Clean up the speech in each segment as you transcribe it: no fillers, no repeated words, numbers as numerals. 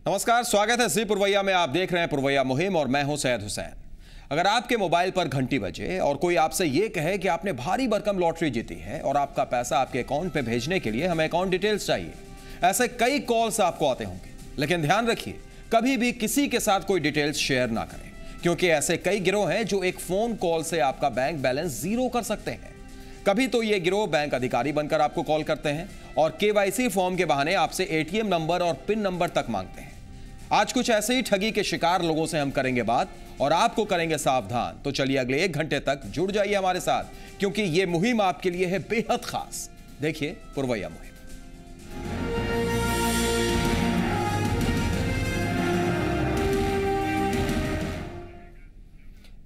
नमस्कार, स्वागत है जी पुरवैया में। आप देख रहे हैं पुरवैया मुहिम और मैं हूं सैयद हुसैन। अगर आपके मोबाइल पर घंटी बजे और कोई आपसे यह कहे कि आपने भारी भरकम लॉटरी जीती है और आपका पैसा आपके अकाउंट पे भेजने के लिए हमें अकाउंट डिटेल्स चाहिए, ऐसे कई कॉल्स आपको आते होंगे। लेकिन ध्यान रखिए, कभी भी किसी के साथ कोई डिटेल्स शेयर ना करें, क्योंकि ऐसे कई गिरोह हैं जो एक फोन कॉल से आपका बैंक बैलेंस जीरो कर सकते हैं। कभी तो ये गिरोह बैंक अधिकारी बनकर आपको कॉल करते हैं और केवाईसी फॉर्म के बहाने आपसे एटीएम नंबर और पिन नंबर तक मांगते हैं। आज कुछ ऐसे ही ठगी के शिकार लोगों से हम करेंगे बात और आपको करेंगे सावधान। तो चलिए अगले 1 घंटे तक जुड़ जाइए हमारे साथ, क्योंकि यह मुहिम आपके लिए है बेहद खास। देखिए पुरवैया मुहिम।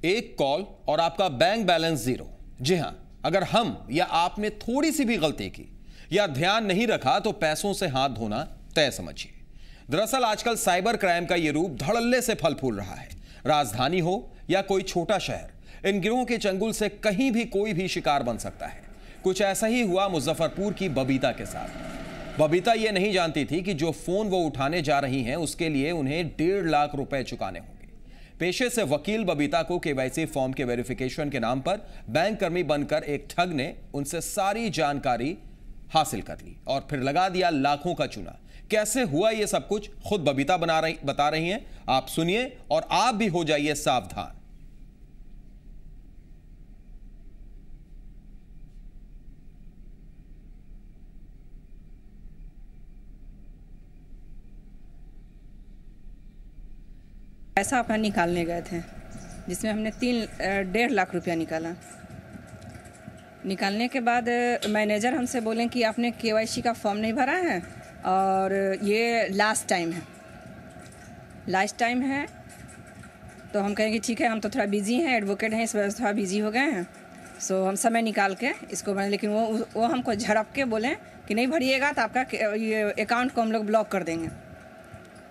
एक कॉल और आपका बैंक बैलेंस जीरो। जी हां, अगर हम या आपने थोड़ी सी भी गलती की या ध्यान नहीं रखा तो पैसों से हाथ धोना तय समझिए। दरअसल आजकल साइबर क्राइम का यह रूप धड़ल्ले से फल फूल रहा है। राजधानी हो या कोई छोटा शहर, इन गिरोह के चंगुल से कहीं भी कोई भी शिकार बन सकता है। कुछ ऐसा ही हुआ मुजफ्फरपुर की बबीता के साथ। बबीता यह नहीं जानती थी कि जो फोन वो उठाने जा रही हैं उसके लिए उन्हें 1.5 लाख रुपए चुकाने होंगे। पेशे से वकील बबीता को केवाईसी फॉर्म के वेरिफिकेशन के नाम पर बैंक कर्मी बनकर एक ठग ने उनसे सारी जानकारी हासिल कर ली और फिर लगा दिया लाखों का चूना। कैसे हुआ ये सब कुछ खुद बबीता बता रही हैं। आप सुनिए और आप भी हो जाइए सावधान। पैसा अपना निकालने गए थे, जिसमें हमने 1.5 लाख रुपया निकाला। निकालने के बाद मैनेजर हमसे बोले कि आपने केवाईसी का फॉर्म नहीं भरा है और ये लास्ट टाइम है। तो हम कहें कि ठीक है, हम तो थोड़ा बिजी हैं, एडवोकेट हैं, इस वजह से थोड़ा बिजी हो गए हैं। सो हम समय निकाल के इसको बने, लेकिन वो हमको झड़प के बोले कि नहीं भरिएगा तो आपका ये अकाउंट को हम लोग ब्लॉक कर देंगे।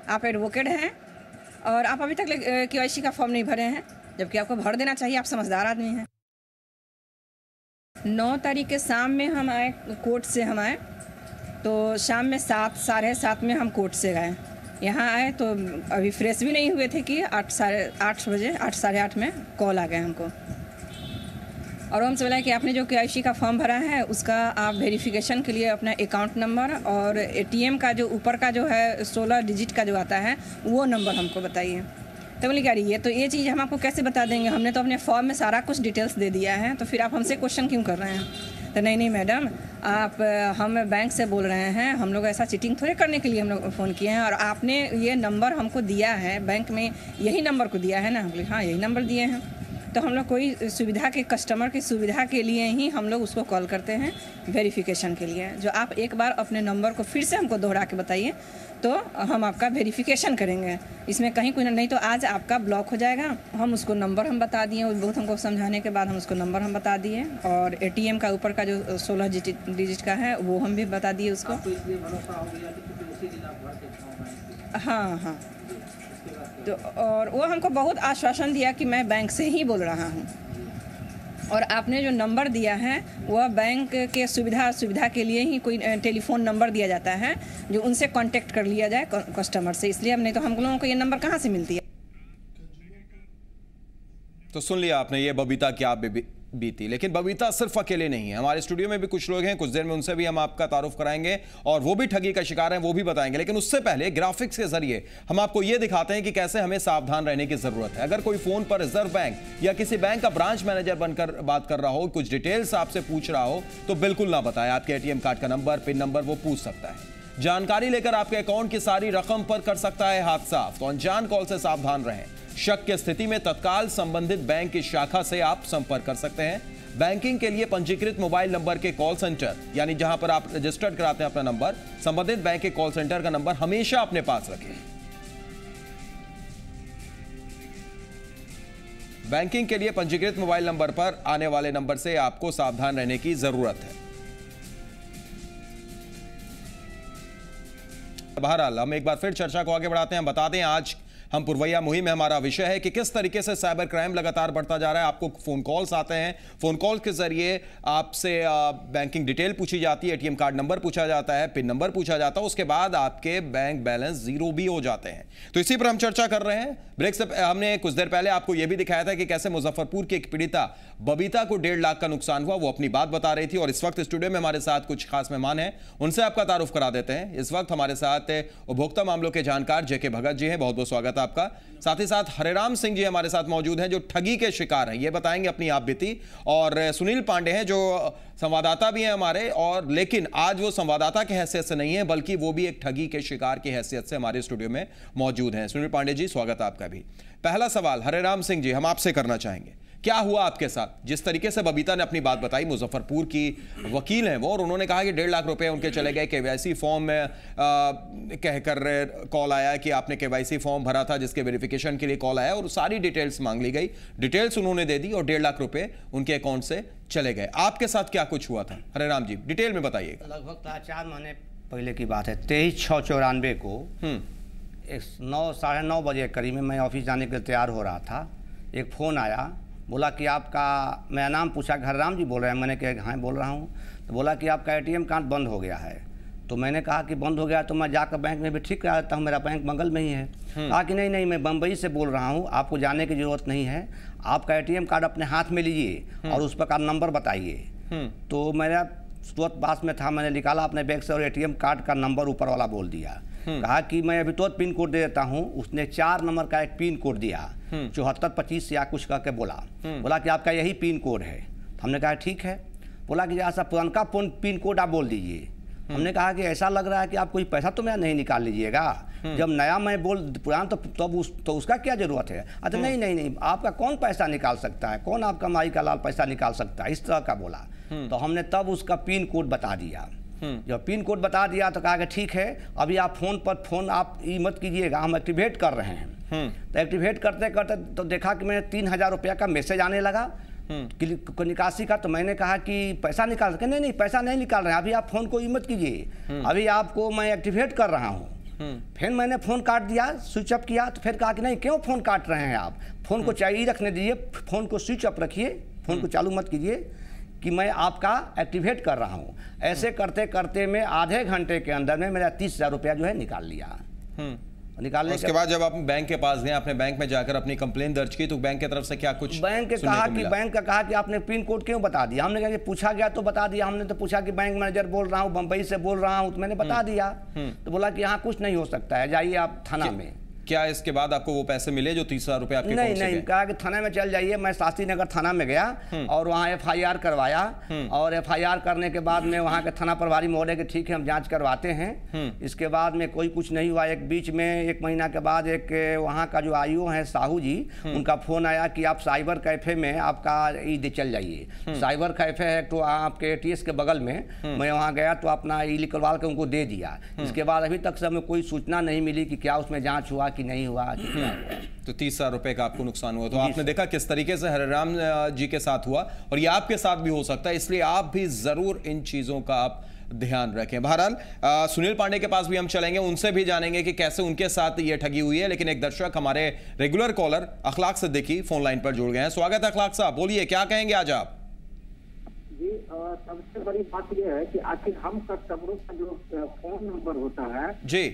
आप एडवोकेट हैं और आप अभी तक केवाईसी का फॉर्म नहीं भरे हैं, जबकि आपको भर देना चाहिए, आप समझदार आदमी हैं। 9 तारीख के शाम में हम आए, कोर्ट से हम आए, तो शाम में 7 साढ़े 7 में हम कोर्ट से गए। यहाँ आए तो अभी फ्रेश भी नहीं हुए थे कि 8 साढ़े 8 में कॉल आ गया हमको और हमसे बोला कि आपने जो केवाईसी का फॉर्म भरा है उसका आप वेरिफिकेशन के लिए अपना अकाउंट नंबर और एटीएम का जो ऊपर का जो है 16 डिजिट का जो आता है वो नंबर हमको बताइए। तो बोले कि ये तो ये चीज़ हम आपको कैसे बता देंगे, हमने तो अपने फॉर्म में सारा कुछ डिटेल्स दे दिया है, तो फिर आप हमसे क्वेश्चन क्यों कर रहे हैं। तो नहीं मैडम, हम बैंक से बोल रहे हैं, हम लोग ऐसा चीटिंग थोड़े करने के लिए हम लोग फ़ोन किए हैं और आपने ये नंबर हमको दिया है, बैंक में यही नंबर को दिया है ना। हम बोले हाँ, यही नंबर दिए हैं। तो हम लोग कोई सुविधा के, कस्टमर की सुविधा के लिए ही हम लोग उसको कॉल करते हैं वेरिफिकेशन के लिए। जो आप एक बार अपने नंबर को फिर से हमको दोहरा के बताइए तो हम आपका वेरिफिकेशन करेंगे। इसमें कहीं कोई नहीं तो आज आपका ब्लॉक हो जाएगा। हम उसको नंबर हम बता दिए, बहुत हमको समझाने के बाद हम उसको नंबर हम बता दिए और एटीएम का ऊपर का जो 16 डिजिट का है वो हम भी बता दिए उसको। हाँ। तो और वो हमको बहुत आश्वासन दिया कि मैं बैंक से ही बोल रहा हूँ और आपने जो नंबर दिया है वह बैंक के सुविधा के लिए ही कोई टेलीफोन नंबर दिया जाता है जो उनसे कांटेक्ट कर लिया जाए कस्टमर से, इसलिए अब नहीं तो हम लोगों को ये नंबर कहाँ से मिलती है। तो सुन लिया आपने ये बबीता क्या बीती। लेकिन बबीता सिर्फ अकेले नहीं है, हमारे स्टूडियो में भी कुछ लोग हैं, कुछ देर में उनसे भी हम आपका तारुफ कराएंगे और वो भी ठगी का शिकार हैं, वो भी बताएंगे। लेकिन उससे पहले ग्राफिक्स के जरिए हम आपको ये दिखाते हैं कि कैसे हमें सावधान रहने की जरूरत है। अगर कोई फोन पर रिजर्व बैंक या किसी बैंक का ब्रांच मैनेजर बनकर बात कर रहा हो, कुछ डिटेल्स आपसे पूछ रहा हो, तो बिल्कुल ना बताएं। आपके एटीएम कार्ड का नंबर, पिन नंबर वो पूछ सकता है। जानकारी लेकर आपके अकाउंट की सारी रकम पर कर सकता है हाथ साफ। तो अनजान कॉल से सावधान रहें। शक की स्थिति में तत्काल संबंधित बैंक की शाखा से आप संपर्क कर सकते हैं। बैंकिंग के लिए पंजीकृत मोबाइल नंबर के कॉल सेंटर, यानी जहां पर आप रजिस्टर्ड कराते हैं अपना नंबर, संबंधित बैंक के कॉल सेंटर का नंबर हमेशा अपने पास रखें। बैंकिंग के लिए पंजीकृत मोबाइल नंबर पर आने वाले नंबर से आपको सावधान रहने की जरूरत है। बहरहाल हम एक बार फिर चर्चा को आगे बढ़ाते हैं। बता दें आज हम पुरवैया मुहिम में हमारा विषय है कि किस तरीके से साइबर क्राइम लगातार बढ़ता जा रहा है। आपको फोन कॉल्स आते हैं, फोन कॉल के जरिए आपसे बैंकिंग डिटेल पूछी जाती है, एटीएम कार्ड नंबर पूछा जाता है, पिन नंबर पूछा जाता है, उसके बाद आपके बैंक बैलेंस जीरो भी हो जाते हैं। तो इसी पर हम चर्चा कर रहे हैं। ब्रेक से हमने कुछ देर पहले आपको यह भी दिखाया था कि कैसे मुजफ्फरपुर की एक पीड़िता बबीता को 1.5 लाख का नुकसान हुआ। वो अपनी बात बता रही थी और इस वक्त स्टूडियो में हमारे साथ कुछ खास मेहमान हैं, उनसे आपका तारुफ करा देते हैं। इस वक्त हमारे साथ उपभोक्ता मामलों के जानकार जेके भगत जी हैं, बहुत बहुत स्वागत है आपका। साथ ही साथ हरेराम सिंह जी हमारे साथ मौजूद हैं जो ठगी के शिकार हैं, ये बताएंगे अपनी आप बीती। और सुनील पांडे हैं जो संवाददाता भी हैं हमारे, और लेकिन आज वो संवाददाता की हैसियत से नहीं है बल्कि वो भी एक ठगी के शिकार की हैसियत से हमारे स्टूडियो में मौजूद हैं। सुनील पांडे जी, स्वागत है आपका भी। पहला सवाल हरेराम सिंह जी हम आपसे करना चाहेंगे, क्या हुआ आपके साथ? जिस तरीके से बबीता ने अपनी बात बताई, मुजफ्फरपुर की वकील हैं वो, और उन्होंने कहा कि 1.5 लाख रुपए उनके चले गए। केवाईसी फॉर्म में कहकर कॉल आया कि आपने केवाईसी फॉर्म भरा था जिसके वेरिफिकेशन के लिए कॉल आया और सारी डिटेल्स मांग ली गई। डिटेल्स उन्होंने दे दी और 1.5 लाख रुपए उनके अकाउंट से चले गए। आपके साथ क्या कुछ हुआ था हरेराम जी, डिटेल में बताइएगा। लगभग 4 महीने पहले की बात है, 23/6/94 को 9-9:30 बजे करीब में मैं ऑफिस जाने के लिए तैयार हो रहा था। एक फ़ोन आया, बोला कि आपका, मेरा नाम पूछा, हरराम जी बोल रहे हैं? मैंने कहा हाँ बोल रहा हूँ। तो बोला कि आपका एटीएम कार्ड बंद हो गया है। तो मैंने कहा कि बंद हो गया तो मैं जाकर बैंक में भी ठीक करा देता हूँ, मेरा बैंक बगल में ही है। कहा कि नहीं मैं बम्बई से बोल रहा हूँ, आपको जाने की ज़रूरत नहीं है, आपका एटीएम कार्ड अपने हाथ में लीजिए और उस पर का नंबर बताइए। तो मेरा तुरंत पास में था, मैंने निकाला अपने बैग से और एटीएम कार्ड का नंबर ऊपर वाला बोल दिया। कहा कि मैं अभी तुरंत पिन कोड दे देता हूँ। उसने 4 नंबर का एक पिन कोड दिया, 7425 या कुछ करके बोला कि आपका यही पिन कोड है। हमने कहा ठीक है। बोला कि ऐसा पुराना पिन कोड आप बोल दीजिए। हमने कहा कि ऐसा लग रहा है कि आप कोई पैसा तो मेरा नहीं निकाल लीजिएगा, जब नया मैं बोल पुराना तो उसका क्या जरूरत है? अच्छा नहीं, आपका कौन पैसा निकाल सकता है, कौन आपका माई का लाल पैसा निकाल सकता है, इस तरह का बोला। तो हमने तब उसका पिन कोड बता दिया। जब पिन कोड बता दिया तो कहा कि ठीक है, अभी आप फोन आप ये मत कीजिएगा, हम एक्टिवेट कर रहे हैं। तो एक्टिवेट करते करते तो देखा कि मैंने 3000 रुपया का मैसेज आने लगा निकासी का। तो मैंने कहा कि पैसा निकाल सके, नहीं पैसा नहीं निकाल रहे हैं, अभी आप फ़ोन को मत कीजिए, अभी आपको मैं एक्टिवेट कर रहा हूँ। फिर मैंने फ़ोन काट दिया, स्विच ऑफ किया। तो फिर कहा कि नहीं क्यों फ़ोन काट रहे हैं आप, फ़ोन को चाहिए रखने दीजिए, फ़ोन को स्विच ऑफ रखिए, फ़ोन को चालू मत कीजिए कि मैं आपका एक्टिवेट कर रहा हूँ। ऐसे करते करते मैं आधे घंटे के अंदर में मेरा 30,000 रुपया जो है निकाल लिया। निकालने उसके बाद जब आप बैंक के पास गए, आपने बैंक में जाकर अपनी कंप्लेन दर्ज की, तो बैंक की तरफ से क्या कुछ बैंक का कहा कि आपने पिन कोड क्यों बता दिया? हमने कहा कि पूछा गया तो बता दिया। हमने तो पूछा कि बैंक मैनेजर बोल रहा हूँ, बम्बई से बोल रहा हूँ, तो मैंने बता दिया। तो बोला कि यहाँ कुछ नहीं हो सकता है, जाइए आप थाना में। क्या इसके बाद आपको वो पैसे मिले जो 30,000 रुपए आपके नहीं, कहा कि थाने में चल जाइए। मैं शास्त्री नगर थाना में गया और वहाँ FIR करवाया, और FIR करने के बाद में वहाँ के थाना प्रभारी महोदय के ठीक है हम जांच करवाते हैं। इसके बाद में कोई कुछ नहीं हुआ। एक बीच में 1 महीना के बाद एक वहाँ का जो IO है साहू जी, उनका फ़ोन आया कि आप साइबर कैफ़े में आपका ई चल जाइए। साइबर कैफ़े है तो आपके ATS के बगल में। मैं वहाँ गया तो अपना ई निकलवा के उनको दे दिया। इसके बाद अभी तक से हमें कोई सूचना नहीं मिली कि क्या उसमें जाँच हुआ कि नहीं हुआ। तो 30,000 रुपए का आपको नुकसान हुआ। तो आपने देखा किस तरीके से हरेराम जी के साथ हुआ, और ये आपके साथ भी हो सकता है, इसलिए आप भी जरूर इन चीजों का आप ध्यान रखें। बहरहाल सुनील पांडे के पास भी हम चलेंगे, उनसे भी जानेंगे कि कैसे उनके साथ ये ठगी हुई है। लेकिन एक दर्शक हमारे रेगुलर कॉलर अखलाक सिद्दीकी फोन लाइन पर जुड़ गए हैं। स्वागत है अखलाक साहब, बोलिए क्या कहेंगे आज आप? जी, सबसे बड़ी बात यह है कि आखिर हम कस्टमरों का जो फोन नंबर होता है जी,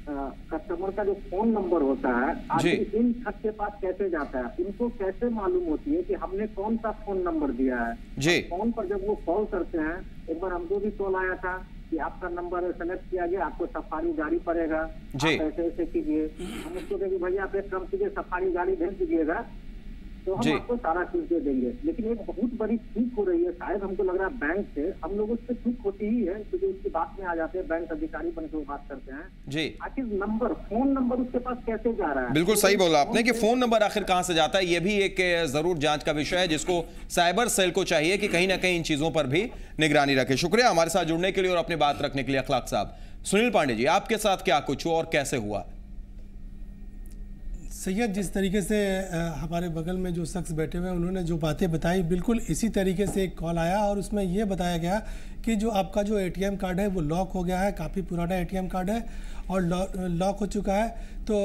कस्टमर का जो फोन नंबर होता है, आखिर इन ठग के पास कैसे जाता है? इनको कैसे मालूम होती है कि हमने कौन सा फोन नंबर दिया है? जी, फोन पर जब वो कॉल करते हैं, एक बार हमको भी कॉल आया था कि आपका नंबर सेलेक्ट किया गया, आपको सफारी गाड़ी पड़ेगा, आप ऐसे कीजिए। हम उसको कहेंगे भैया आप एक काम कीजिए, सफारी गाड़ी भेज दीजिएगा तो हम आपको सारा चीज दे देंगे। लेकिन एक बहुत बड़ी चूक हो रही है, शायद हमको लग रहा है बैंक से, हम लोगों से चूक होती ही है, क्योंकि उसकी बात में आ जाते हैं, बैंक अधिकारी बन के बात करते हैं जी। आखिर नंबर, फोन नंबर उसके पास कैसे जा रहा है? बिल्कुल सही बोला आपने कि फोन नंबर आखिर कहां से जाता है, यह भी एक जरूर जांच का विषय है जिसको साइबर सेल को चाहिए कि कहीं ना कहीं इन चीजों पर भी निगरानी रखे। शुक्रिया हमारे साथ जुड़ने के लिए और अपनी बात रखने के लिए अखलाक साहब। सुनील पांडे जी, आपके साथ क्या कुछ हुआ और कैसे हुआ? सैयद, जिस तरीके से हमारे बगल में जो शख्स बैठे हुए हैं उन्होंने जो बातें बताई, बिल्कुल इसी तरीके से एक कॉल आया और उसमें ये बताया गया कि जो आपका जो एटीएम कार्ड है वो लॉक हो गया है, काफ़ी पुराना एटीएम कार्ड है और लॉक हो चुका है। तो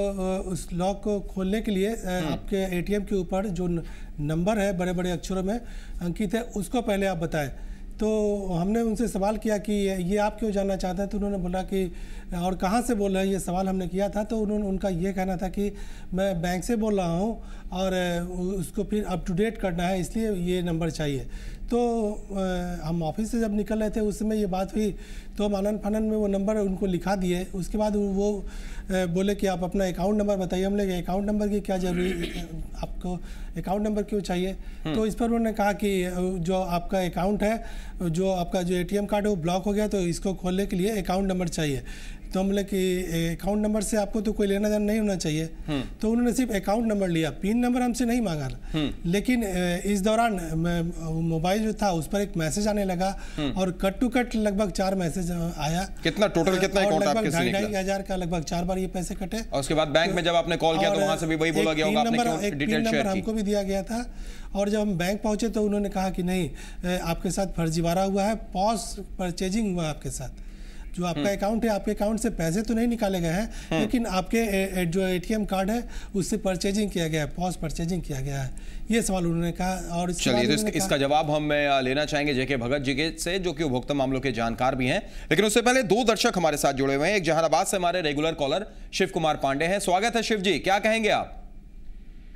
उस लॉक को खोलने के लिए आपके एटीएम के ऊपर जो नंबर है बड़े बड़े अक्षरों में अंकित है, उसको पहले आप बताएं। तो हमने उनसे सवाल किया कि ये आप क्यों जानना चाहते हैं, तो उन्होंने बोला कि और कहाँ से बोल रहे हैं, ये सवाल हमने किया था। तो उनका ये कहना था कि मैं बैंक से बोल रहा हूँ और उसको फिर अप टू डेट करना है, इसलिए ये नंबर चाहिए। तो हम ऑफिस से जब निकल रहे थे उस समय ये बात हुई, तो हम आनन फानन में वो नंबर उनको लिखा दिए। उसके बाद वो बोले कि आप अपना अकाउंट नंबर बताइए। हम लोग अकाउंट नंबर की क्या जरूरी, आपको अकाउंट नंबर क्यों चाहिए? तो इस पर उन्होंने कहा कि जो आपका अकाउंट है, जो आपका जो एटीएम कार्ड है वो ब्लॉक हो गया, तो इसको खोलने के लिए अकाउंट नंबर चाहिए। तो हम बोले कि अकाउंट नंबर से आपको तो कोई लेना देना नहीं होना चाहिए। तो उन्होंने सिर्फ अकाउंट नंबर लिया, पिन नंबर हमसे नहीं मांगा। लेकिन इस दौरान मोबाइल जो था उस पर एक मैसेज आने लगा और कट टू कट लगभग 4 मैसेज आया। कितना टोटल कितना अकाउंट आपके से निकला? 2,500 का लगभग 4 बार ये पैसे कटे। और उसके बाद बैंक में जब आपने कॉल किया तो वहां से भी वही बोला गया होगा आपने क्यों डिटेल शेयर की? हमको भी दिया गया था। और जब हम बैंक पहुंचे तो उन्होंने कहा कि नहीं, आपके साथ फर्जीवाड़ा हुआ है, पॉस परचेजिंग हुआ आपके साथ। जो आपका अकाउंट है, आपके अकाउंट से पैसे तो नहीं निकाले गए हैं, लेकिन आपके जो एटीएम कार्ड है उससे परचेजिंग किया गया है, पॉस परचेजिंग किया गया है। ये सवाल उन्होंने कहा। और चलिए तो इसका जवाब हम लेना चाहेंगे जेके भगत जी के से, जो कि उपभोक्ता मामलों के जानकार भी हैं। लेकिन उससे पहले 2 दर्शक हमारे साथ जुड़े हुए हैं। एक जहानाबाद से हमारे रेगुलर कॉलर शिव कुमार पांडे हैं। स्वागत है शिव जी, क्या कहेंगे आप?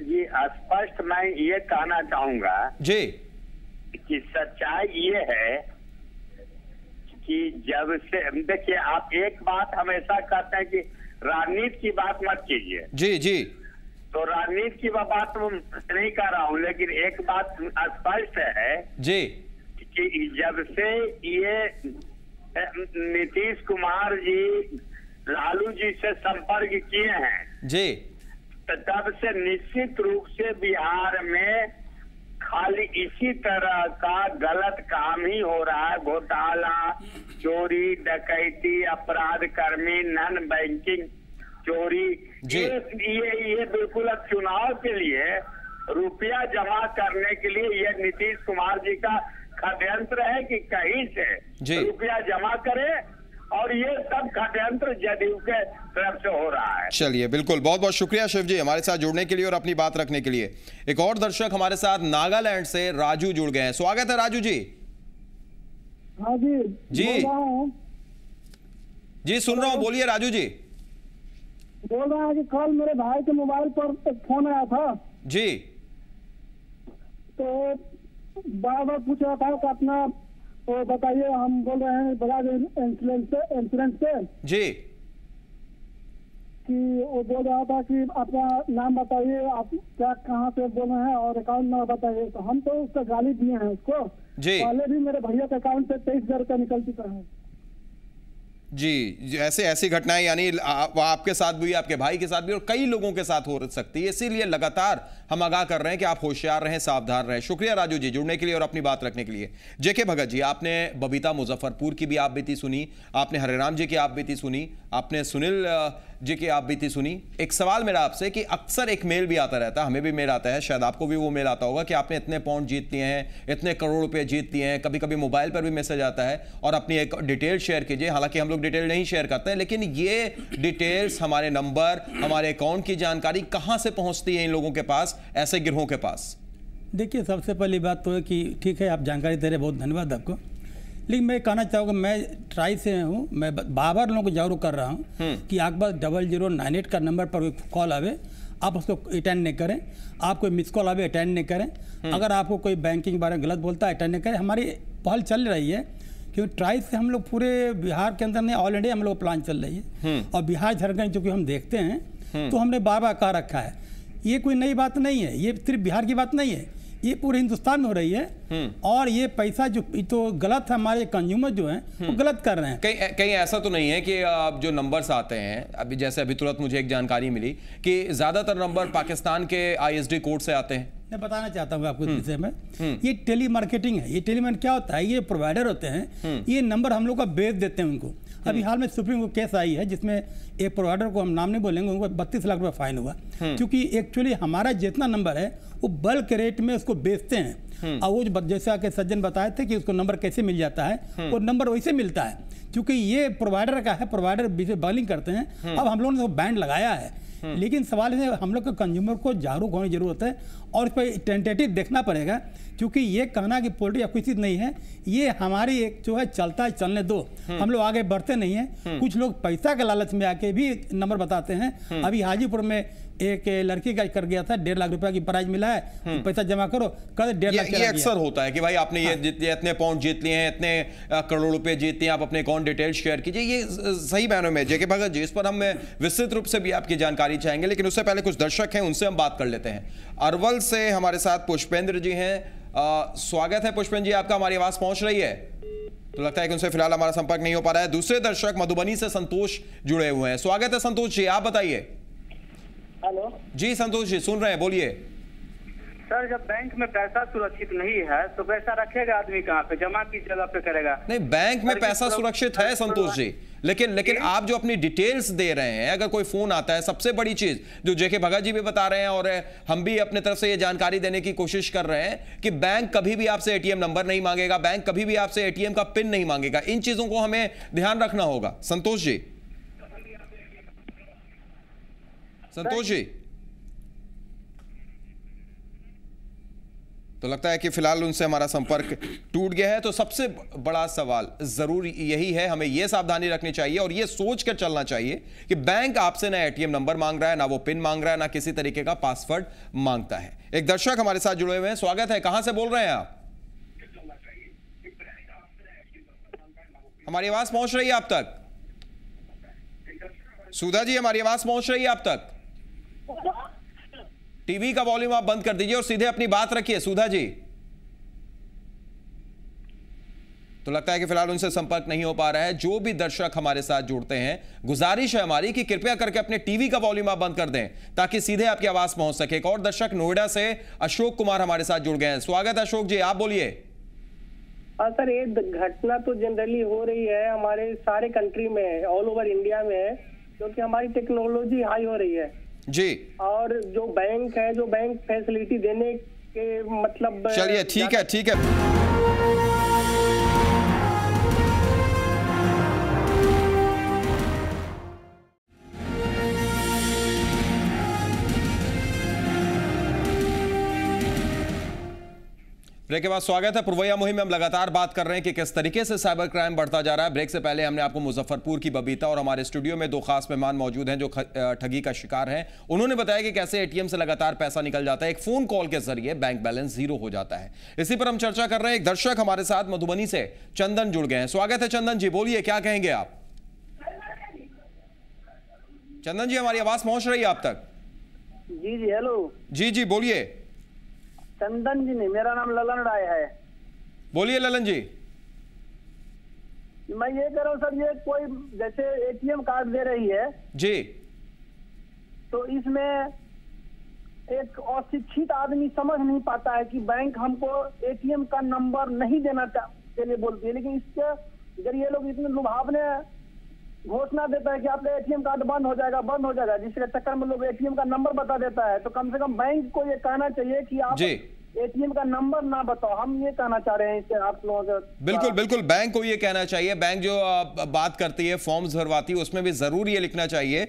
जी स्पष्ट मैं ये कहना चाहूंगा जी कि सच्चाई ये है कि जब से देखिए, आप एक बात हमेशा कहते हैं कि राजनीति की बात मत कीजिए। जी जी, तो राजनीति की बात तो नहीं कर रहा हूँ, लेकिन एक बात स्पष्ट है जी कि जब से ये नीतीश कुमार जी लालू जी से संपर्क किए हैं जी, तब से निश्चित रूप से बिहार में खाली इसी तरह का गलत काम ही हो रहा है। घोटाला, चोरी, डकैती, अपराध कर्मी, नॉन बैंकिंग चोरी, ये बिल्कुल अब चुनाव के लिए रुपया जमा करने के लिए ये नीतीश कुमार जी का षड्यंत्र है कि कहीं से रुपया जमा करे, और ये सब षड्यंत्र जदयू के तरफ से हो रहा है। चलिए बिल्कुल, बहुत बहुत शुक्रिया शिव जी हमारे साथ जुड़ने के लिए और अपनी बात रखने के लिए। एक और दर्शक हमारे साथ नागालैंड से राजू जुड़ गए हैं। स्वागत है राजू जी। हाँ जी जी जी सुन रहा हूँ, बोलिए राजू जी। बोल रहा है कि कल मेरे भाई के मोबाइल पर एक फोन आया था जी, तो बार बार पूछ रहा था कि अपना तो बताइए। हम बोल रहे हैं बजाज इंश्योरेंस से जी, कि वो बोल रहा था कि अपना नाम बताइए, आप क्या कहाँ से बोल रहे हैं और अकाउंट नंबर बताइए। तो हम तो उसका गाली दिए हैं उसको जी। पहले भी मेरे भैया के अकाउंट से 23,000 रुपया निकल चुका है। जी, ऐसी घटनाएं यानी आपके साथ भी, आपके भाई के साथ भी और कई लोगों के साथ हो सकती है, इसीलिए लगातार हम आगाह कर रहे हैं कि आप होशियार रहें, सावधान रहें। शुक्रिया राजू जी जुड़ने के लिए और अपनी बात रखने के लिए। जेके भगत जी, आपने बबीता मुजफ्फरपुर की भी आप बीती सुनी, आपने हरिराम जी की आप बीती सुनी, आपने सुनील जी की आप बीती सुनी। एक सवाल मेरा आपसे कि अक्सर एक मेल भी आता रहता है, हमें भी मेल आता है, शायद आपको भी वो मेल आता होगा कि आपने इतने पाउंड जीत लिए हैं, इतने करोड़ रुपए जीत लिए हैं। कभी कभी मोबाइल पर भी मैसेज आता है और अपनी एक डिटेल शेयर कीजिए। हालांकि हम लोग डिटेल नहीं शेयर करते हैं, लेकिन ये डिटेल्स, हमारे नंबर, हमारे अकाउंट की जानकारी कहां से पहुंचती है इन लोगों के पास, ऐसे गिरोहों के पास? देखिए, सबसे पहली बात तो है कि ठीक है, आप जानकारी दे रहे, बहुत धन्यवाद आपको। लेकिन मैं कहना चाहूँगा, मैं ट्राई से हूँ, मैं बार लोगों को जागरूक कर रहा हूँ कि आपके पास 0098 का नंबर पर कॉल आवे, आप उसको अटेंड नहीं करें। आप कोई मिस कॉल आवे, अटेंड नहीं करें। अगर आपको कोई बैंकिंग के बारे में गलत बोलता है, अटेंड नहीं करें। हमारी पहल चल रही है क्योंकि ट्राई से हम लोग पूरे बिहार के अंदर नहीं, ऑल इंडिया हम लोग प्लान चल रही है। और बिहार झारखंड जो कि हम देखते हैं, तो हमने बार कह रखा है, ये कोई नई बात नहीं है, ये सिर्फ बिहार की बात नहीं है, ये पूरे हिंदुस्तान में हो रही है। और ये पैसा जो तो गलत है, हमारे कंज्यूमर जो हैं वो गलत कर रहे हैं। कहीं ऐसा तो नहीं है कि जो नंबर्स आते हैं, अभी जैसे अभी तुरंत मुझे एक जानकारी मिली कि ज्यादातर नंबर पाकिस्तान के ISD कोड से आते हैं? मैं बताना चाहता हूँ आपको इस विषय में, ये टेली मार्केटिंग है। ये टेली मार्केटिंग क्या होता है, ये प्रोवाइडर होते हैं, ये नंबर हम लोग का बेच देते हैं उनको। अभी हाल में सुप्रीम कोर्ट केस आई है जिसमें एक प्रोवाइडर को हम नाम नहीं बोलेंगे, उनको 32 लाख रुपए फाइन हुआ, क्योंकि एक्चुअली हमारा जितना नंबर है वो बल्क रेट में उसको बेचते हैं। और वो जैसा कि सज्जन बताए थे कि उसको नंबर कैसे मिल जाता है, वो नंबर वैसे मिलता है क्योंकि ये प्रोवाइडर का है, प्रोवाइडर बलिंग करते हैं। अब हम लोगों ने तो बैंड लगाया है, लेकिन सवाल है हम लोग को कंज्यूमर को जागरूक होने की जरूरत है और इस पर टेंटेटिव देखना पड़ेगा, क्योंकि ये कहना कि पोल्ट्री अक्विजिशन नहीं है, ये हमारी एक जो है चलता है, चलने दो, हम लोग आगे बढ़ते नहीं हैं। कुछ लोग पैसा के लालच में आके भी नंबर बताते हैं। अभी हाजीपुर में एक लड़की का कर गया था, 1.5 लाख रुपए की प्राइज मिला है, पैसा जमा करो, कर 1.5 लाख। ये अक्सर होता है कि भाई आपने ये इतने पाउंड जीत लिए हैं, इतने करोड़ रुपए जीत लिए, आप अपने अकाउंट डिटेल शेयर कीजिए। ये सही मायनों में जेके भगत जी, इस पर हम विस्तृत रूप से भी आपकी जानकारी चाहेंगे, लेकिन उससे पहले कुछ दर्शक हैं उनसे हम बात कर लेते हैं। अरवल से हमारे साथ पुष्पेंद्र जी हैं। स्वागत है पुष्पेंद्र जी आपका, हमारी आवाज पहुंच रही है? तो लगता है कि उनसे फिलहाल हमारा संपर्क नहीं हो पा रहा है। दूसरे दर्शक मधुबनी से संतोष जुड़े हुए हैं। स्वागत है संतोष जी, आप बताइए। हेलो जी संतोष जी सुन रहे हैं, बोलिए। सर, जब बैंक में पैसा सुरक्षित नहीं है तो पैसा रखेगा आदमी कहाँ पे? जमा की जगह पे करेगा? नहीं, बैंक में पैसा सुरक्षित है संतोष जी, लेकिन आप जो अपनी डिटेल्स दे रहे हैं, अगर कोई फोन आता है, सबसे बड़ी चीज जो जेके भगत जी भी बता रहे हैं और हम भी अपने तरफ से ये जानकारी देने की कोशिश कर रहे हैं कि बैंक कभी भी आपसे एटीएम नंबर नहीं मांगेगा, बैंक कभी भी आपसे एटीएम का पिन नहीं मांगेगा। इन चीजों को हमें ध्यान रखना होगा। संतोष जी, संतोष जी, तो लगता है कि फिलहाल उनसे हमारा संपर्क टूट गया है। तो सबसे बड़ा सवाल जरूर यही है, हमें यह सावधानी रखनी चाहिए और यह सोच कर चलना चाहिए कि बैंक आपसे ना एटीएम नंबर मांग रहा है, ना वो पिन मांग रहा है, ना किसी तरीके का पासवर्ड मांगता है। एक दर्शक हमारे साथ जुड़े हुए हैं, स्वागत है, कहां से बोल रहे हैं आप? हमारी आवाज पहुंच रही है आप तक? सुधा जी, हमारी आवाज पहुंच रही है आप तक? टीवी का वॉल्यूम आप बंद कर दीजिए और सीधे अपनी बात रखिए सुधा जी। तो लगता है कि फिलहाल उनसे संपर्क नहीं हो पा रहा है। जो भी दर्शक हमारे साथ जुड़ते हैं, गुजारिश है हमारी कि कृपया करके अपने टीवी का वॉल्यूम आप बंद कर दें ताकि सीधे आपकी आवाज पहुंच सके। एक और दर्शक नोएडा से अशोक कुमार हमारे साथ जुड़ गए हैं। स्वागत है अशोक जी, आप बोलिए। हाँ सर, ये घटना तो जनरली हो रही है हमारे सारे कंट्री में, ऑल ओवर इंडिया में, क्योंकि हमारी टेक्नोलॉजी हाई हो रही है जी। और जो बैंक है, जो बैंक फैसिलिटी देने के मतलब, चलिए ठीक है, ठीक है। ब्रेक के बाद स्वागत है। पूर्वैया मुहिम में हम लगातार बात कर रहे हैं कि किस तरीके से साइबर क्राइम बढ़ता जा रहा है। ब्रेक से पहले हमने आपको मुजफ्फरपुर की बबीता और हमारे स्टूडियो में दो खास मेहमान मौजूद हैं जो ठगी का शिकार हैं, उन्होंने बताया कि कैसे एटीएम से लगातार पैसा निकल जाता है, एक फोन कॉल के जरिए बैंक बैलेंस जीरो हो जाता है। इसी पर हम चर्चा कर रहे हैं। एक दर्शक हमारे साथ मधुबनी से चंदन जुड़ गए हैं। स्वागत है चंदन जी, बोलिए क्या कहेंगे आप? चंदन जी, हमारी आवाज पहुंच रही है आप तक? जी जी, हेलो जी जी, बोलिए। चंदन जी नहीं, मेरा नाम ललन राय है। बोलिए ललन जी। मैं ये कह रहा हूँ सर, ये कोई जैसे एटीएम कार्ड दे रही है जी, तो इसमें एक अशिक्षित आदमी समझ नहीं पाता है कि बैंक हमको एटीएम का नंबर नहीं देना के लिए बोलती है, लेकिन इसके जरिए लोग इतने लुभावने घोषणा देता है कि आपका एटीएम कार्ड बंद हो जाएगा, जिसके चक्कर में लोग एटीएम का नंबर बता देता है। तो कम से कम बैंक को ये कहना चाहिए कि आप एटीएम का नंबर ना बताओ। हम ये कहना चाह रहे हैं इससे आप लोगों से। बिल्कुल बिल्कुल, बैंक को ये कहना चाहिए। बैंक जो बात करती है, फॉर्म्स भरवाती है, उसमें भी जरूर ये लिखना चाहिए।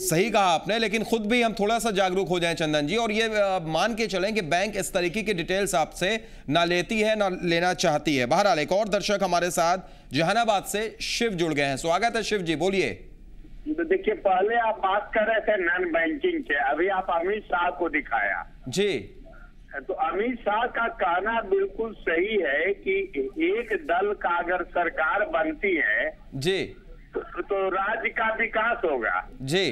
सही कहा आपने, लेकिन खुद भी हम थोड़ा सा जागरूक हो जाएं चंदन जी, और ये मान के चलें कि बैंक इस तरीके की डिटेल्स आपसे ना लेती है ना लेना चाहती है। बहरहाल एक और दर्शक हमारे साथ जहानाबाद से शिव जुड़ गए हैं। स्वागत है शिव जी, बोलिए। देखिए, पहले आप बात कर रहे थे नॉन बैंकिंग के, अभी आप अमित शाह को दिखाया जी। तो अमित शाह का कहना बिल्कुल सही है कि एक दल का अगर सरकार बनती है जी तो राज्य का विकास होगा जी,